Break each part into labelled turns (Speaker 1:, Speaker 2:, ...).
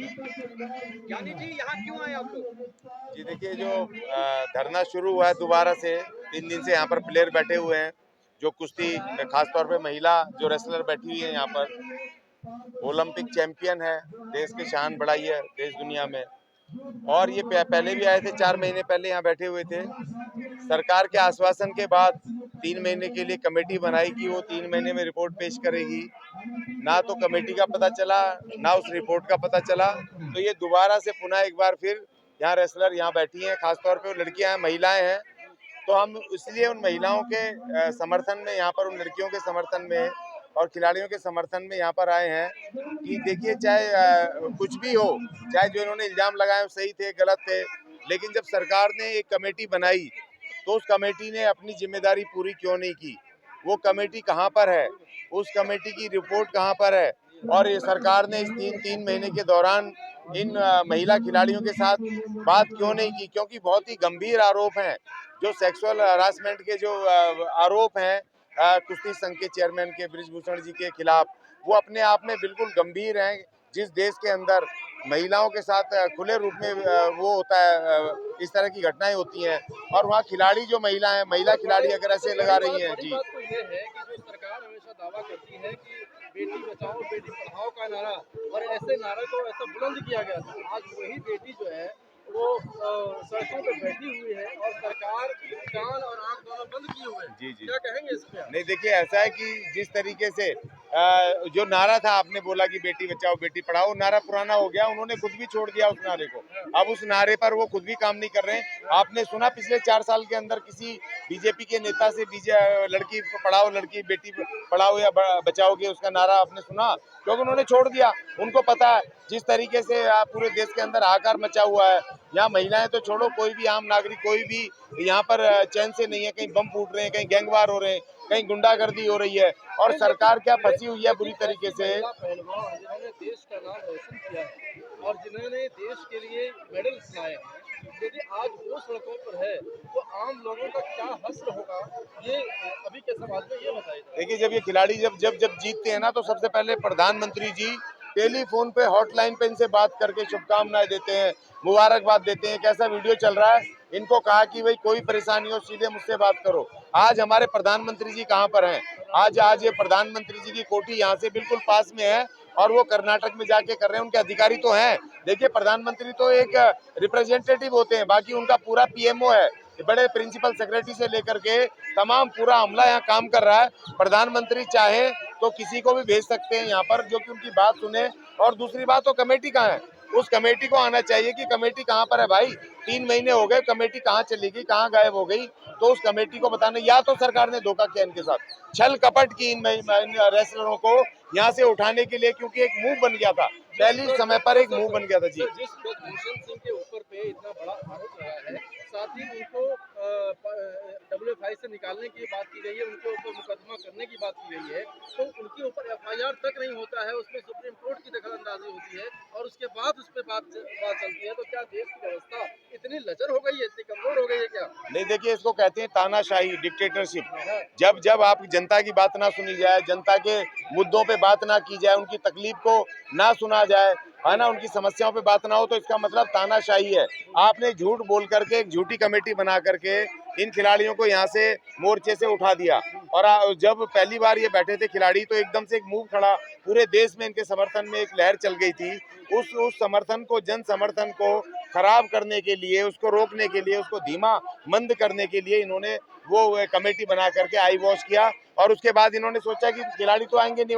Speaker 1: ज्ञानी जी यहाँ क्यों आए आप लोग?
Speaker 2: जी देखिए, जो धरना शुरू हुआ है दोबारा से 3 दिन से यहाँ पर प्लेयर बैठे हुए हैं। जो कुश्ती में खास तौर पे महिला जो रेसलर बैठी हुई है यहाँ पर, ओलंपिक चैंपियन है, देश की शान बढ़ाई है देश दुनिया में। और ये पहले भी आए थे, 4 महीने पहले यहाँ बैठे हुए थे। सरकार के आश्वासन के बाद 3 महीने के लिए कमेटी बनाई कि वो 3 महीने में रिपोर्ट पेश करेगी। ना तो कमेटी का पता चला, ना उस रिपोर्ट का पता चला। तो ये दोबारा से पुनः एक बार फिर यहाँ रेसलर यहाँ बैठी हैं, खासतौर पे वो लड़कियां हैं, महिलाएं हैं। तो हम इसलिए उन महिलाओं के समर्थन में यहाँ पर, उन लड़कियों के समर्थन में और खिलाड़ियों के समर्थन में यहाँ पर आए हैं कि देखिए, चाहे कुछ भी हो, चाहे जो इन्होंने इल्जाम लगाए वो सही थे, गलत थे, लेकिन जब सरकार ने एक कमेटी बनाई तो उस कमेटी ने अपनी जिम्मेदारी पूरी क्यों नहीं की? वो कमेटी कहाँ पर है? उस कमेटी की रिपोर्ट कहाँ पर है? और ये सरकार ने इस तीन महीने के दौरान इन महिला खिलाड़ियों के साथ बात क्यों नहीं की? क्योंकि बहुत ही गंभीर आरोप हैं, जो सेक्सुअल हरासमेंट के जो आरोप हैं कुश्ती संघ के चेयरमैन के बृजभूषण जी के खिलाफ, वो अपने आप में बिल्कुल गंभीर हैं। जिस देश के अंदर महिलाओं के साथ खुले रूप में वो होता है, इस तरह की घटनाएं होती हैं, और वहाँ खिलाड़ी जो महिला खिलाड़ी अगर ऐसे लगा रही हैं। जी,
Speaker 1: बात तो ये है कि जो सरकार हमेशा दावा करती है कि बेटी बचाओ बेटी पढ़ाओ का नारा, और ऐसे नारे को ऐसा बुलंद किया गया था। आज वही बेटी जो है वो सड़कों पे बैठी हुई है और सरकार कान और आंख दोनों बंद किए हुए हैं।
Speaker 2: जी, जी।
Speaker 1: क्या कहेंगे इस पे?
Speaker 2: नहीं देखिए, ऐसा है कि जिस तरीके से जो नारा था, आपने बोला कि बेटी बचाओ बेटी पढ़ाओ, नारा पुराना हो गया, उन्होंने खुद भी छोड़ दिया उस नारे को। अब उस नारे पर वो खुद भी काम नहीं कर रहे हैं। आपने सुना पिछले 4 साल के अंदर किसी बीजेपी के नेता से लड़की पढ़ाओ, लड़की बेटी पढ़ाओ या बचाओगे, उसका नारा आपने सुना? क्योंकि उन्होंने छोड़ दिया। उनको पता है जिस तरीके से पूरे देश के अंदर हाहाकार मचा हुआ है। यहाँ महिलाएं तो छोड़ो, कोई भी आम नागरिक, कोई भी यहाँ पर चैन से नहीं है। कहीं बम फूट रहे हैं, कहीं गैंगवार हो रहे हैं, कहीं गुंडागर्दी हो रही है, और सरकार क्या फंसी हुई है बुरी तरीके से।
Speaker 1: पहलवान जिन्होंने देश का नाम रोशन किया है और जिन्होंने देश के लिए मेडल्स लाए हैं, यदि आज वो सड़कों पर है तो आम लोगों का क्या हश्र होगा, ये अभी के समाज में ये बताइए।
Speaker 2: देखिए, जब ये खिलाड़ी जब जब जब जीतते हैं ना, तो सबसे पहले प्रधानमंत्री जी टेलीफोन पे, हॉटलाइन पे इनसे बात करके शुभकामनाएं देते हैं, मुबारकबाद देते हैं, कैसा वीडियो चल रहा है। इनको कहा कि भाई कोई परेशानी हो सीधे मुझसे बात करो। आज हमारे प्रधानमंत्री जी कहाँ पर हैं? आज ये प्रधानमंत्री जी की कोठी यहाँ से बिल्कुल पास में है, और वो कर्नाटक में जाके कर रहे हैं। उनके अधिकारी तो हैं। देखिए, प्रधानमंत्री तो एक रिप्रेजेंटेटिव होते हैं, बाकी उनका पूरा पीएमओ है, बड़े प्रिंसिपल सेक्रेटरी से लेकर के तमाम पूरा अमला यहाँ काम कर रहा है। प्रधानमंत्री चाहे तो किसी को भी भेज सकते हैं यहाँ पर, जो कि उनकी बात सुने। और दूसरी बात, तो कमेटी कहाँ है? उस कमेटी को आना चाहिए कि कमेटी कहाँ पर है भाई। 3 महीने हो गए, कमेटी कहाँ चली गई, कहाँ गायब हो गई? तो उस कमेटी को बताना। या तो सरकार ने धोखा किया इनके साथ, छल कपट की इन रेसलरों को यहाँ से उठाने के लिए, क्योंकि एक मुंह बन गया था, पहले समय पर एक मुंह बन गया था। जी,
Speaker 1: जिस ब्रजभूषण सिंह के ऊपर पे इतना बड़ा आरोप लगा है, साथ ही उनको WFI से निकालने की बात की गई है, उनके ऊपर मुकदमा करने की बात की गई है, तो उनके ऊपर FIR तक नहीं होता है, उसमें सुप्रीम कोर्ट की दखलंदाजी होती है और उसके बाद उस पर बात चलती है। तो क्या देश की व्यवस्था इतनी लचर हो गई है, इतनी कमजोर हो गई है क्या?
Speaker 2: नहीं देखिए, इसको कहते हैं तानाशाही, डिक्टेटरशिप। जब जब आप जनता की बात ना सुनी जाए, जनता के मुद्दों पे बात ना की जाए, उनकी तकलीफ को ना सुना जाए, है ना, उनकी समस्याओं पे बात ना हो, तो इसका मतलब तानाशाही है। आपने झूठ बोल करके एक झूठी कमेटी बना करके इन खिलाड़ियों को यहाँ से मोर्चे से उठा दिया। और जब पहली बार ये बैठे थे खिलाड़ी, तो एकदम से एक मूव खड़ा, पूरे देश में इनके समर्थन में एक लहर चल गई थी। उस समर्थन को, जन समर्थन को खराब करने के लिए, उसको रोकने के लिए, उसको धीमा मंद करने के लिए इन्होंने वो कमेटी बना करके आई वॉश किया। और उसके बाद इन्होंने सोचा कि खिलाड़ी तो आएंगे नहीं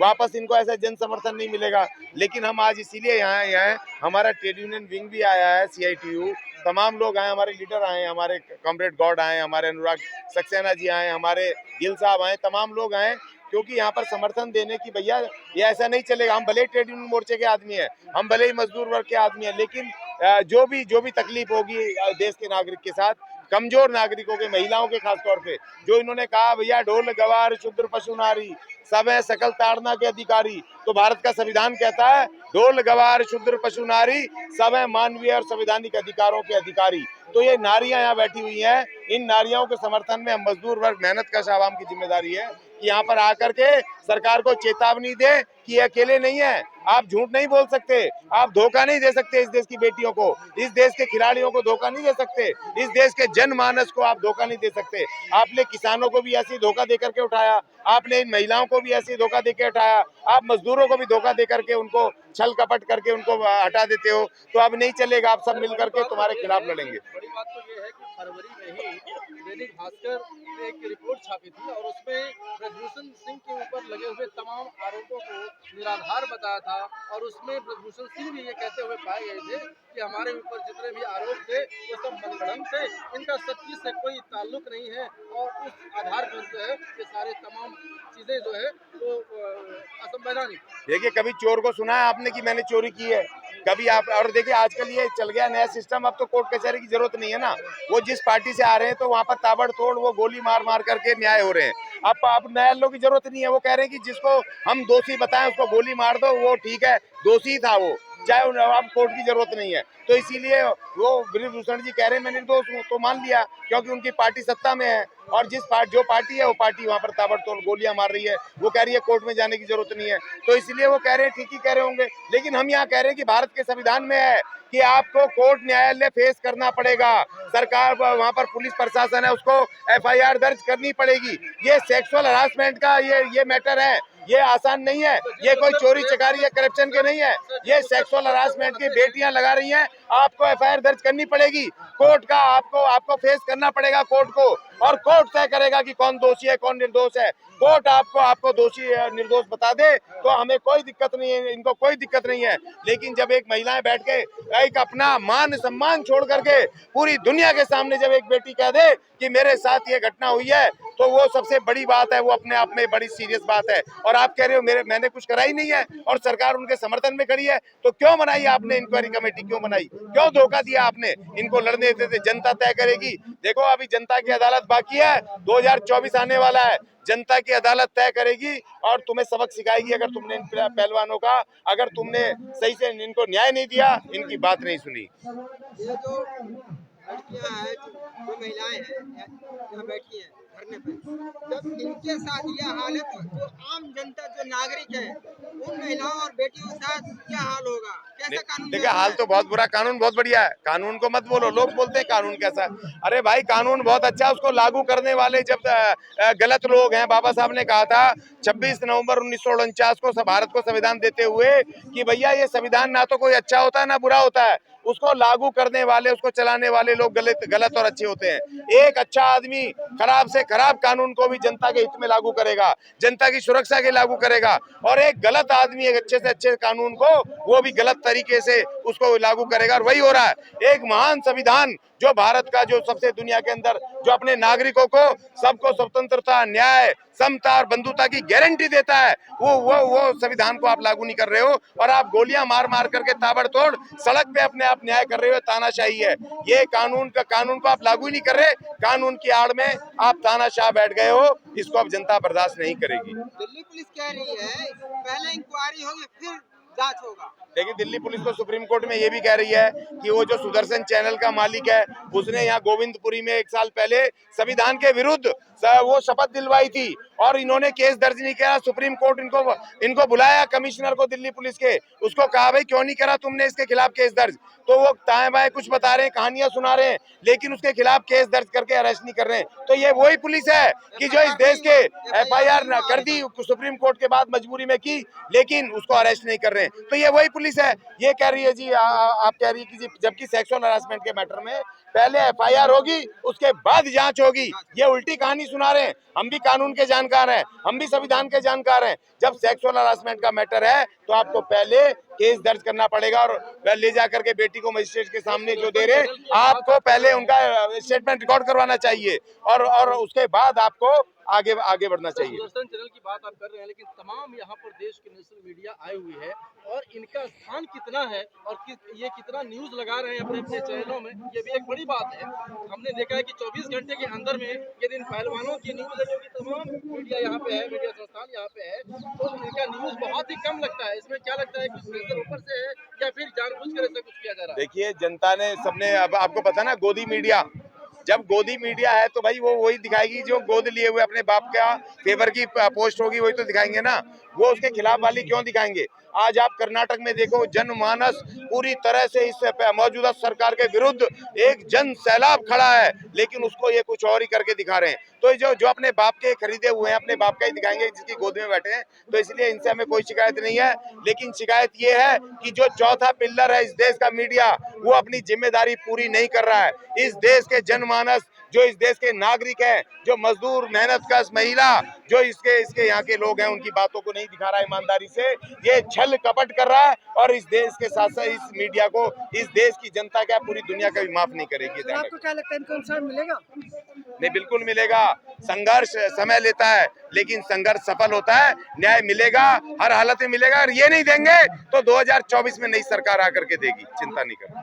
Speaker 2: वापस इनको ऐसा जन समर्थन नहीं मिलेगा। लेकिन हम आज इसीलिए यहाँ हैं, हमारा ट्रेड यूनियन विंग भी आया है, CITU, तमाम लोग आए, हमारे लीडर आए, हमारे कॉमरेड गॉड आए, हमारे अनुराग सक्सेना जी आए, हमारे गिल साहब आए, तमाम लोग आए, क्योंकि यहाँ पर समर्थन देने की, भैया ये ऐसा नहीं चलेगा। हम भले ही ट्रेड यूनियन मोर्चे के आदमी हैं, हम भले ही मजदूर वर्ग के आदमी हैं, लेकिन जो भी तकलीफ होगी देश के नागरिक के साथ, कमजोर नागरिकों के, महिलाओं के खास तौर पे, जो इन्होंने कहा भैया ढोल गवार शूद्र पशु नारी सब है सकल ताड़ना के अधिकारी, तो भारत का संविधान कहता है ढोल गवार शूद्र पशु नारी सब है मानवीय और संवैधानिक अधिकारों के अधिकारी। तो ये नारियां यहाँ बैठी हुई हैं, इन नारियों के समर्थन में हम मजदूर वर्ग मेहनत कश आवाम की जिम्मेदारी है कि यहाँ पर आकर के सरकार को चेतावनी दे कि ये अकेले नहीं है। आप झूठ नहीं बोल सकते, आप धोखा नहीं दे सकते इस देश की बेटियों को, इस देश के खिलाड़ियों को धोखा नहीं दे सकते, इस देश के जनमानस को आप धोखा नहीं दे सकते। आपने किसानों को भी ऐसी धोखा देकर के उठाया, आपने इन महिलाओं को भी ऐसी धोखा देकर उठाया, आप मजदूरों को भी धोखा देकर के उनको छल कपट करके उनको हटा देते हो। तो अब नहीं चलेगा, आप सब मिल करके तुम्हारे खिलाफ लड़ेंगे।
Speaker 1: बड़ी बात तो ये है कि फरवरी में ही दैनिक भास्कर ने एक रिपोर्ट छापी थी और उसमें ब्रजभूषण सिंह के ऊपर लगे हुए तमाम आरोपों को निराधार बताया था और उसमें ब्रजभूषण सिंह भी ये कहते हुए पाए गए थे कि हमारे ऊपर जितने भी आरोप थे वो सब मनगढ़ंत थे, इनका सच्ची से कोई ताल्लुक नहीं है और उस आधार पर जो है ये सारे तमाम चीजें जो है वो असंवैधानिक।
Speaker 2: देखिए, कभी चोर को सुना है आपने कि मैंने चोरी की है? कभी आप, और देखिए आजकल ये चल गया नया सिस्टम, अब तो कोर्ट कचहरी की जरूरत नहीं है ना। वो जिस पार्टी से आ रहे हैं तो वहाँ पर ताबड़तोड़ वो गोली मार मार करके न्याय हो रहे हैं। अब न्यायालयों की जरूरत नहीं है, वो कह रहे हैं कि जिसको हम दोषी बताएं उसको गोली मार दो, वो ठीक है, दोषी था वो, चाहे अब कोर्ट की जरूरत नहीं है। तो इसीलिए वो ब्रजभूषण जी कह रहे हैं मैं निर्दोष हूँ, तो मान लिया, क्योंकि उनकी पार्टी सत्ता में है और जो पार्टी है वो पार्टी वहाँ पर ताबड़तोड़ गोलियां मार रही है, वो कह रही है कोर्ट में जाने की जरूरत नहीं है। तो इसलिए वो कह रहे हैं, ठीक ही कह रहे होंगे, लेकिन हम यहाँ कह रहे हैं कि भारत के संविधान में है कि आपको कोर्ट न्यायालय फेस करना पड़ेगा। सरकार वहाँ पर पुलिस प्रशासन है, उसको एफआईआर दर्ज करनी पड़ेगी। ये सेक्सुअल हरासमेंट का ये मैटर है, ये आसान नहीं है, ये कोई चोरी चकारी या करप्शन के नहीं है, ये सेक्सुअल हरासमेंट की बेटियां लगा रही हैं, आपको एफआईआर दर्ज करनी पड़ेगी। कोर्ट का आपको फेस करना पड़ेगा कोर्ट को, और कोर्ट तय करेगा कि कौन दोषी है कौन निर्दोष है। कोर्ट आपको दोषी निर्दोष बता दे तो हमें कोई दिक्कत नहीं है, इनको कोई दिक्कत नहीं है। लेकिन जब एक महिलाएं बैठ के एक अपना मान सम्मान छोड़ करके पूरी दुनिया के सामने जब एक बेटी कह दे कि मेरे साथ ये घटना हुई है, तो वो सबसे बड़ी बात है, वो अपने आप में बड़ी सीरियस बात है। और आप कह रहे हो मैंने कुछ करा ही नहीं है और सरकार उनके समर्थन में खड़ी है, तो क्यों बनाई आपने इंक्वायरी कमेटी, क्यों बनाई, क्यों धोखा दिया आपने? इनको लड़ने देते थे, जनता तय करेगी। देखो अभी जनता की अदालत बाकी है, 2024 आने वाला है, जनता की अदालत तय करेगी और तुम्हें सबक सिखाएगी। अगर तुमने इन पहलवानों का, अगर तुमने सही से इनको न्याय नहीं दिया, इनकी बात नहीं सुनी।
Speaker 3: ये जो लड़कियां हैं, जो महिलाएं हैं यहाँ बैठी हैं धरने पे, जब इनके साथ यह हाल है तो जो आम जनता, जो नागरिक है, उन महिलाओं और बेटियों के साथ क्या हाल होगा? कैसा कानून?
Speaker 2: देखिए हाल तो बहुत बुरा, कानून बहुत बढ़िया है, कानून को मत बोलो, लोग बोलते हैं कानून कैसा है। अरे भाई कानून बहुत अच्छा है, उसको लागू करने वाले जब गलत लोग हैं। बाबा साहब ने कहा था 26 नवंबर 1949 को भारत को संविधान देते हुए कि भैया ये संविधान ना तो कोई अच्छा होता है ना बुरा होता है, उसको लागू करने वाले, उसको चलाने वाले लोग गलत और अच्छे होते हैं। एक अच्छा आदमी खराब से खराब कानून को भी जनता के हित में लागू करेगा, जनता की सुरक्षा के लागू करेगा, और एक गलत आदमी एक अच्छे से अच्छे कानून को वो भी गलत तरीके से उसको लागू करेगा, और वही हो रहा है। एक महान संविधान जो भारत का, जो सबसे दुनिया के अंदर, जो अपने नागरिकों को सबको स्वतंत्रता, न्याय, समता और बंधुता की गारंटी देता है, वो संविधान को आप लागू नहीं कर रहे हो और आप गोलियां मार मार करके ताबड़तोड़ सड़क पे अपने आप न्याय कर रहे हो। तानाशाही है ये, कानून को आप लागू ही नहीं कर रहे, कानून की आड़ में आप तानाशाह बैठ गए हो, इसको अब जनता बर्दाश्त नहीं करेगी।
Speaker 3: दिल्ली पुलिस कह रही है पहले इंक्वायरी होगी फिर जांच होगा।
Speaker 2: देखिए दिल्ली पुलिस तो सुप्रीम कोर्ट में ये भी कह रही है कि वो जो सुदर्शन चैनल का मालिक है, उसने यहाँ गोविंदपुरी में 1 साल पहले संविधान के विरुद्ध वो शपथ दिलवाई थी और इन्होंने केस दर्ज नहीं किया। सुप्रीम कोर्ट इनको बुलाया, कमिश्नर को दिल्ली पुलिस के, उसको कहा भाई क्यों नहीं करा तुमने इसके खिलाफ केस दर्ज, तो वो दाएं बाएं कुछ बता रहे हैं, कहानियां सुना रहे हैं, लेकिन उसके खिलाफ केस दर्ज करके अरेस्ट नहीं कर रहे हैं। तो ये वही पुलिस है कि जो इस देश के एफआईआर कर दी सुप्रीम कोर्ट के बाद मजबूरी में की, लेकिन उसको अरेस्ट नहीं कर रहे हैं। तो ये वही पुलिस है। ये कह रही है जी, आप कह रही है कि जी, जबकि सेक्सुअल हरासमेंट के मैटर में पहले एफआईआर होगी उसके बाद जांच होगी, ये उल्टी कहानी सुना रहे हैं। हम भी कानून के जानकार हैं, हम भी संविधान के जानकार हैं। जब सेक्सुअल हरासमेंट का मैटर है तो आपको पहले केस दर्ज करना पड़ेगा और ले जाकर के बेटी को मजिस्ट्रेट के सामने जो दे रहे, आपको पहले उनका स्टेटमेंट रिकॉर्ड करवाना चाहिए और उसके बाद आपको आगे बढ़ना चाहिए।
Speaker 1: सुदर्शन चैनल की बात आप कर रहे हैं, लेकिन तमाम यहाँ पर देश के नेशनल मीडिया आए हुए है और इनका स्थान कितना है और ये कितना न्यूज लगा रहे हैं अपने अपने चैनलों में, ये भी एक बड़ी बात है। हमने देखा है कि 24 घंटे के अंदर में यदि इन पहलवानों की न्यूज है, जो कि तमाम मीडिया यहाँ पे है, मीडिया संस्थान यहाँ पे है, तो इनका न्यूज बहुत ही कम लगता है। है, इसमें क्या लगता है कि प्रेशर ऊपर से है या फिर जानबूझ कर ऐसा कुछ किया जा रहा है?
Speaker 2: देखिए जनता ने सबने, अब आपको पता ना गोदी मीडिया, जब गोदी मीडिया है तो भाई वो वही दिखाएगी जो गोद लिए हुए अपने बाप का फेवर की पोस्ट होगी, वही तो दिखाएंगे ना। वो उसके खिलाफ वाली क्यों दिखाएंगे? आज आप कर्नाटक में देखो, जनमानस पूरी तरह से इस मौजूदा सरकार के विरुद्ध एक जन सैलाब खड़ा है, लेकिन उसको ये कुछ और ही करके दिखा रहे हैं। तो जो जो अपने बाप के खरीदे हुए हैं, अपने बाप का ही दिखाएंगे जिसकी गोद में बैठे हैं। तो इसलिए इनसे हमें कोई शिकायत नहीं है, लेकिन शिकायत ये है कि जो चौथा पिल्लर है इस देश का, मीडिया, वो अपनी जिम्मेदारी पूरी नहीं कर रहा है। इस देश के जनमानस, जो इस देश के नागरिक हैं, जो मजदूर, मेहनतकश महिला, जो इसके यहाँ के लोग हैं, उनकी बातों को नहीं दिखा रहा है ईमानदारी से। ये छल कपट कर रहा है और इस देश के साथ साथ इस मीडिया को, इस देश की जनता क्या पूरी दुनिया का भी माफ नहीं करेगी।
Speaker 3: आपको क्या लगता है इनको इंसान मिलेगा?
Speaker 2: नहीं, बिल्कुल मिलेगा। संघर्ष समय लेता है, लेकिन संघर्ष सफल होता है। न्याय मिलेगा, हर हालत में मिलेगा। अगर ये नहीं देंगे तो 2024 में नई सरकार आकर के देगी, चिंता नहीं करना।